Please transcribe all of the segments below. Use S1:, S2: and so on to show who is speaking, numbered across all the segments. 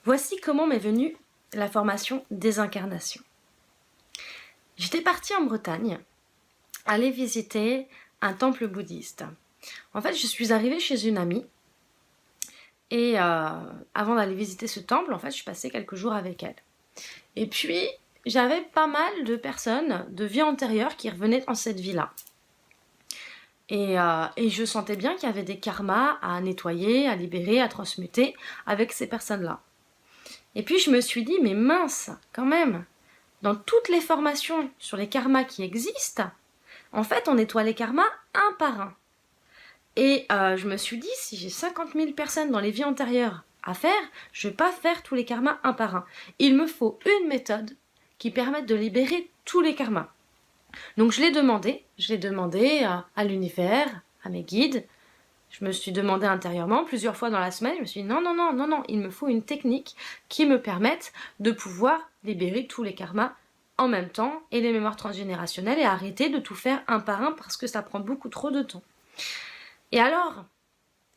S1: Voici comment m'est venue la formation désincarnation. J'étais partie en Bretagne, aller visiter un temple bouddhiste. En fait, je suis arrivée chez une amie et avant d'aller visiter ce temple, en fait, je passais quelques jours avec elle. Et puis, j'avais pas mal de personnes de vie antérieure qui revenaient dans cette vie-là. Et je sentais bien qu'il y avait des karmas à nettoyer, à libérer, à transmuter avec ces personnes-là. Et puis je me suis dit, mais mince, quand même, dans toutes les formations sur les karmas qui existent, en fait, on nettoie les karmas un par un. Et je me suis dit, si j'ai 50 000 personnes dans les vies antérieures à faire, je ne vais pas faire tous les karmas un par un. Il me faut une méthode qui permette de libérer tous les karmas. Donc je l'ai demandé à l'univers, à mes guides. Je me suis demandé intérieurement plusieurs fois dans la semaine, je me suis dit non, il me faut une technique qui me permette de pouvoir libérer tous les karmas en même temps et les mémoires transgénérationnelles et arrêter de tout faire un par un parce que ça prend beaucoup trop de temps. Et alors,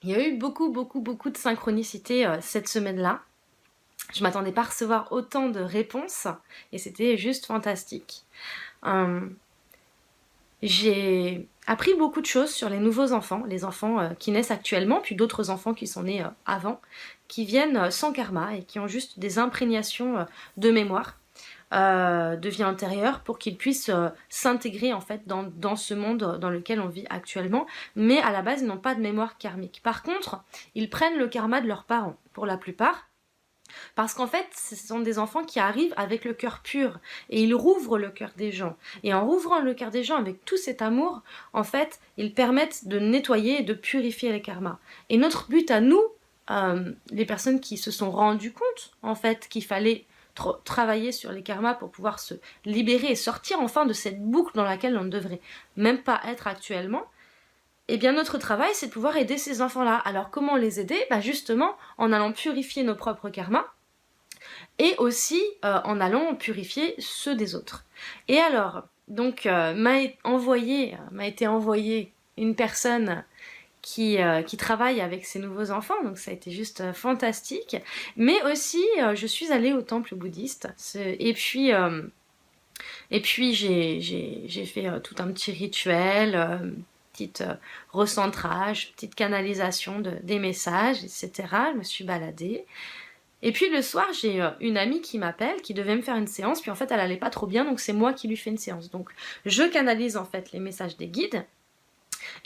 S1: il y a eu beaucoup de synchronicité cette semaine-là. Je m'attendais pas à recevoir autant de réponses et c'était juste fantastique. J'ai appris beaucoup de choses sur les nouveaux enfants, les enfants qui naissent actuellement, puis d'autres enfants qui sont nés avant, qui viennent sans karma et qui ont juste des imprégnations de mémoire, de vie antérieure, pour qu'ils puissent s'intégrer en fait dans ce monde dans lequel on vit actuellement, mais à la base ils n'ont pas de mémoire karmique. Par contre, ils prennent le karma de leurs parents, pour la plupart, parce qu'en fait, ce sont des enfants qui arrivent avec le cœur pur et ils rouvrent le cœur des gens. Et en rouvrant le cœur des gens avec tout cet amour, en fait, ils permettent de nettoyer et de purifier les karmas. Et notre but à nous, les personnes qui se sont rendues compte, en fait, qu'il fallait travailler sur les karmas pour pouvoir se libérer et sortir enfin de cette boucle dans laquelle on ne devrait même pas être actuellement, eh bien notre travail c'est de pouvoir aider ces enfants-là. Alors comment les aider? Justement en allant purifier nos propres karmas et aussi en allant purifier ceux des autres. Et alors, donc m'a été envoyée une personne qui travaille avec ces nouveaux enfants, donc ça a été juste fantastique. Mais aussi, je suis allée au temple bouddhiste, et puis j'ai fait tout un petit rituel, petite recentrage, petite canalisation des messages, etc. Je me suis baladée. Et puis le soir, j'ai une amie qui m'appelle, qui devait me faire une séance, puis en fait elle allait pas trop bien, donc c'est moi qui lui fais une séance. Donc je canalise en fait les messages des guides,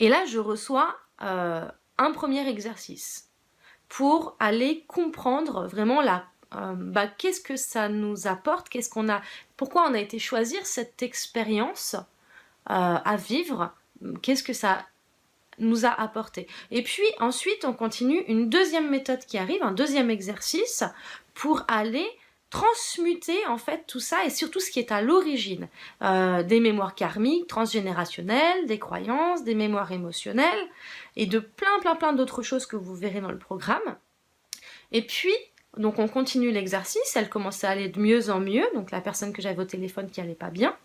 S1: et là je reçois un premier exercice pour aller comprendre vraiment qu'est-ce que ça nous apporte, pourquoi on a été choisir cette expérience à vivre, qu'est-ce que ça nous a apporté. Et puis ensuite on continue une deuxième méthode qui arrive, un deuxième exercice pour aller transmuter en fait tout ça et surtout ce qui est à l'origine des mémoires karmiques, transgénérationnelles, des croyances, des mémoires émotionnelles et de plein d'autres choses que vous verrez dans le programme. Et puis donc on continue l'exercice, elle commençait à aller de mieux en mieux, donc la personne que j'avais au téléphone qui allait pas bien.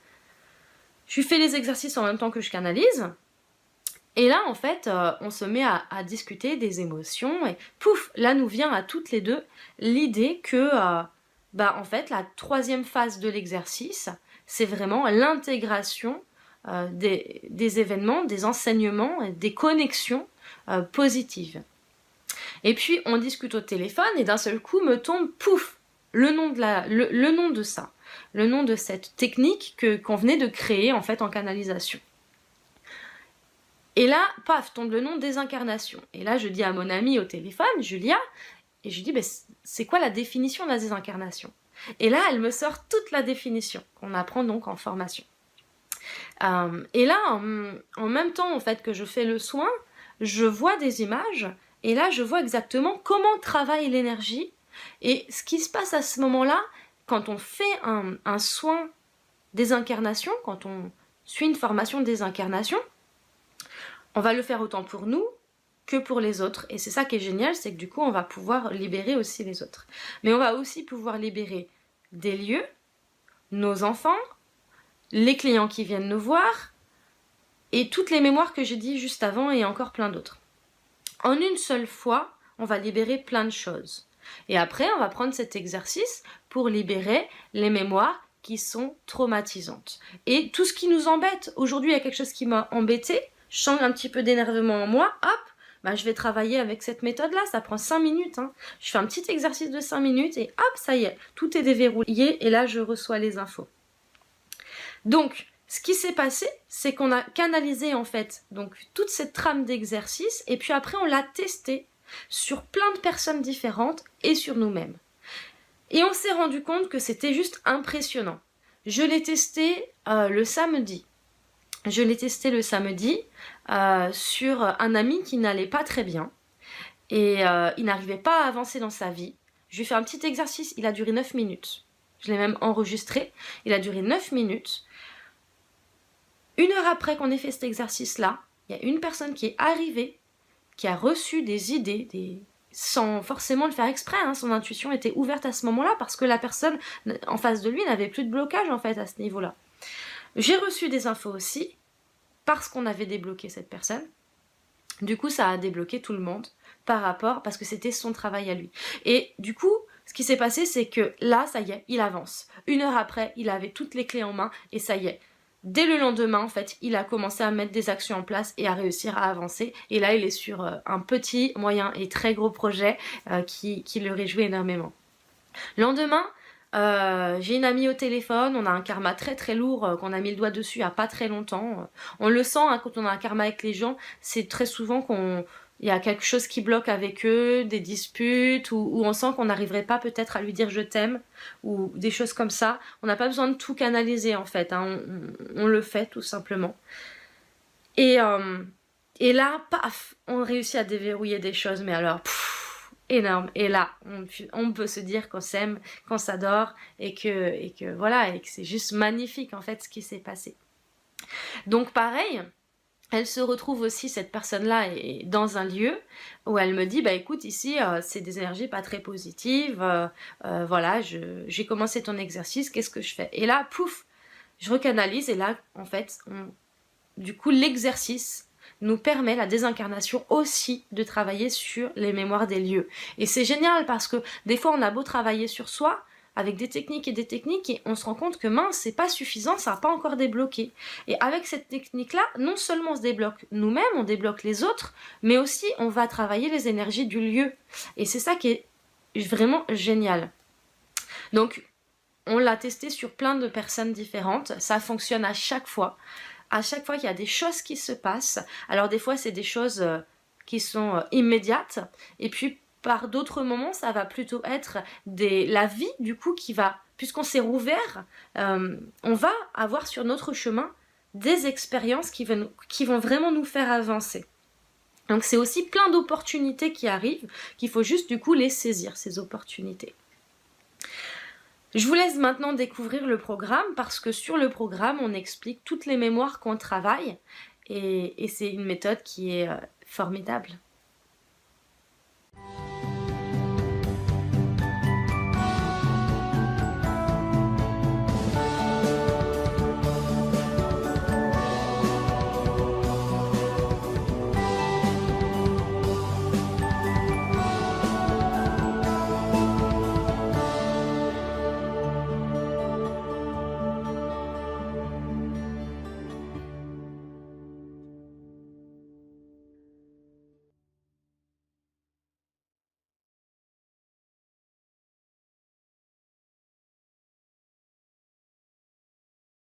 S1: Je lui fais les exercices en même temps que je canalise. Et là, en fait, on se met à discuter des émotions et pouf, là nous vient à toutes les deux l'idée que, en fait, la troisième phase de l'exercice, c'est vraiment l'intégration des événements, des enseignements, des connexions positives. Et puis, on discute au téléphone et d'un seul coup me tombe, pouf, le nom de ça, le nom de cette technique qu'on venait de créer en fait en canalisation. Et là, paf, tombe le nom désincarnation. Et là, je dis à mon amie au téléphone, Julia, et je lui dis, c'est quoi la définition de la désincarnation? Et là, elle me sort toute la définition qu'on apprend donc en formation. Et là, en même temps en fait que je fais le soin, je vois des images, et là, je vois exactement comment travaille l'énergie, et ce qui se passe à ce moment-là, quand on fait un soin désincarnation, quand on suit une formation désincarnation, on va le faire autant pour nous que pour les autres. Et c'est ça qui est génial, c'est que du coup, on va pouvoir libérer aussi les autres. Mais on va aussi pouvoir libérer des lieux, nos enfants, les clients qui viennent nous voir, et toutes les mémoires que j'ai dit juste avant, et encore plein d'autres. En une seule fois, on va libérer plein de choses. Et après, on va prendre cet exercice pour libérer les mémoires qui sont traumatisantes. Et tout ce qui nous embête, aujourd'hui il y a quelque chose qui m'a embêté, je sens un petit peu d'énervement en moi, hop, bah, je vais travailler avec cette méthode-là, ça prend 5 minutes. Hein. Je fais un petit exercice de 5 minutes et hop, ça y est, tout est déverrouillé et là je reçois les infos. Donc, ce qui s'est passé, c'est qu'on a canalisé en fait donc, toute cette trame d'exercice et puis après on l'a testé sur plein de personnes différentes et sur nous-mêmes. Et on s'est rendu compte que c'était juste impressionnant. Je l'ai testé le samedi. Je l'ai testé le samedi sur un ami qui n'allait pas très bien et il n'arrivait pas à avancer dans sa vie. Je lui ai fait un petit exercice, il a duré 9 minutes. Je l'ai même enregistré, il a duré 9 minutes. 1 heure après qu'on ait fait cet exercice-là, il y a une personne qui est arrivée, qui a reçu des idées, sans forcément le faire exprès, hein. Son intuition était ouverte à ce moment-là parce que la personne en face de lui n'avait plus de blocage en fait à ce niveau-là. J'ai reçu des infos aussi parce qu'on avait débloqué cette personne. Du coup, ça a débloqué tout le monde parce que c'était son travail à lui. Et du coup, ce qui s'est passé, c'est que là, ça y est, il avance. 1 heure après, il avait toutes les clés en main et ça y est. Dès le lendemain, en fait, il a commencé à mettre des actions en place et à réussir à avancer. Et là, il est sur un petit, moyen et très gros projet qui le réjouit énormément. Lendemain, j'ai une amie au téléphone, on a un karma très très lourd qu'on a mis le doigt dessus il n'y a pas très longtemps. On le sent hein, quand on a un karma avec les gens, c'est très souvent il y a quelque chose qui bloque avec eux, des disputes, où on sent qu'on n'arriverait pas peut-être à lui dire je t'aime, ou des choses comme ça. On n'a pas besoin de tout canaliser en fait, hein. On le fait tout simplement. Et là, paf, on réussit à déverrouiller des choses, mais alors, énorme. Et là, on peut se dire qu'on s'aime, qu'on s'adore, et que voilà, et que c'est juste magnifique en fait ce qui s'est passé. Donc pareil, elle se retrouve aussi, cette personne-là, dans un lieu où elle me dit, bah écoute, ici, c'est des énergies pas très positives, voilà, j'ai commencé ton exercice, qu'est-ce que je fais? Et là, pouf, je recanalise, et là, en fait, du coup, l'exercice nous permet, la désincarnation aussi, de travailler sur les mémoires des lieux. Et c'est génial parce que des fois, on a beau travailler sur soi, avec des techniques et on se rend compte que mince, c'est pas suffisant, ça n'a pas encore débloqué. Et avec cette technique-là, non seulement on se débloque nous-mêmes, on débloque les autres, mais aussi on va travailler les énergies du lieu. Et c'est ça qui est vraiment génial. Donc, on l'a testé sur plein de personnes différentes, ça fonctionne à chaque fois. À chaque fois qu'il y a des choses qui se passent, alors des fois c'est des choses qui sont immédiates, et puis par d'autres moments, ça va plutôt être la vie, du coup, qui va, puisqu'on s'est rouvert, on va avoir sur notre chemin des expériences qui vont vraiment nous faire avancer. Donc c'est aussi plein d'opportunités qui arrivent, qu'il faut juste du coup les saisir, ces opportunités. Je vous laisse maintenant découvrir le programme, parce que sur le programme, on explique toutes les mémoires qu'on travaille, et c'est une méthode qui est formidable.